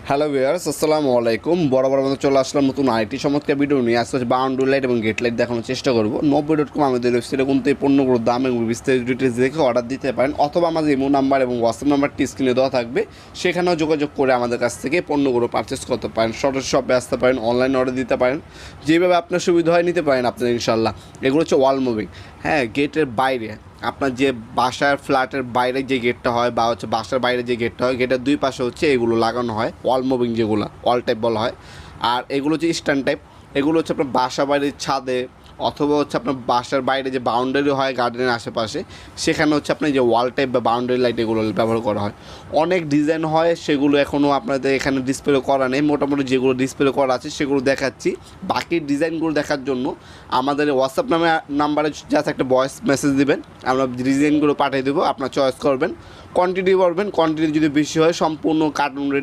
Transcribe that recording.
Hello viewers, আসসালামু আলাইকুম। বরাবর মতো চলে আসলাম নতুন আরেকটি চমৎকার ভিডিও নিয়ে। আজকে হচ্ছে বাউন্ডারি লাইট এবং গেট লাইট দেখানোর চেষ্টা করবো। 90.com আমাদের ওয়েবসাইটে কিন্তু এই পণ্যগুলোর দাম এবং বিস্তারিত ডিটেলস দেখে অর্ডার দিতে পারেন, অথবা আমাদের ইমো নাম্বার এবং হোয়াটসঅ্যাপ নাম্বারটি স্ক্রিনে দেওয়া থাকবে, সেখানেও যোগাযোগ করে আমাদের কাছ থেকে পণ্যগুলো পারচেস করতে পারেন। সরাসরি শপে আসতে পারেন, অনলাইন অর্ডার দিতে পারেন, যেভাবে আপনার সুবিধা হয় নিতে পারেন আপনার ইনশাল্লাহ। এগুলো হচ্ছে ওয়াল মুভিং। হ্যাঁ, গেটের বাইরে আপনার যে বাসার ফ্ল্যাটের বাইরে যে গেটটা হয় বা হচ্ছে বাসার বাইরে যে গেটটা হয়, গেটের দুই পাশে হচ্ছে এগুলো লাগানো হয়, ওয়াল মুভিং যেগুলো ওয়াল টাইপ বলা হয়। আর এগুলো হচ্ছে স্ট্যান্ড টাইপ। এগুলো হচ্ছে আপনার বাসা বাড়ির ছাদে অথবা হচ্ছে আপনার বাসার বাইরে যে বাউন্ডারি হয় গার্ডেনের আশেপাশে, সেখানে হচ্ছে আপনার যে ওয়াল টাইপ বা বাউন্ডারি লাইট এগুলো ব্যবহার করা হয়। অনেক ডিজাইন হয়, সেগুলো এখনও আপনাদের এখানে ডিসপ্লে করা নেই। মোটামুটি যেগুলো ডিসপ্লে করা আছে সেগুলো দেখাচ্ছি। বাকি ডিজাইনগুলো দেখার জন্য আমাদের হোয়াটসঅ্যাপ নাম্বারে জাস্ট একটা ভয়েস মেসেজ দিবেন, আমরা ডিজাইনগুলো পাঠিয়ে দেবো, আপনার চয়েস করবেন, কোয়ান্টিটি করবেন। কোয়ান্টিটি যদি বেশি হয় সম্পূর্ণ কার্টুন রেটে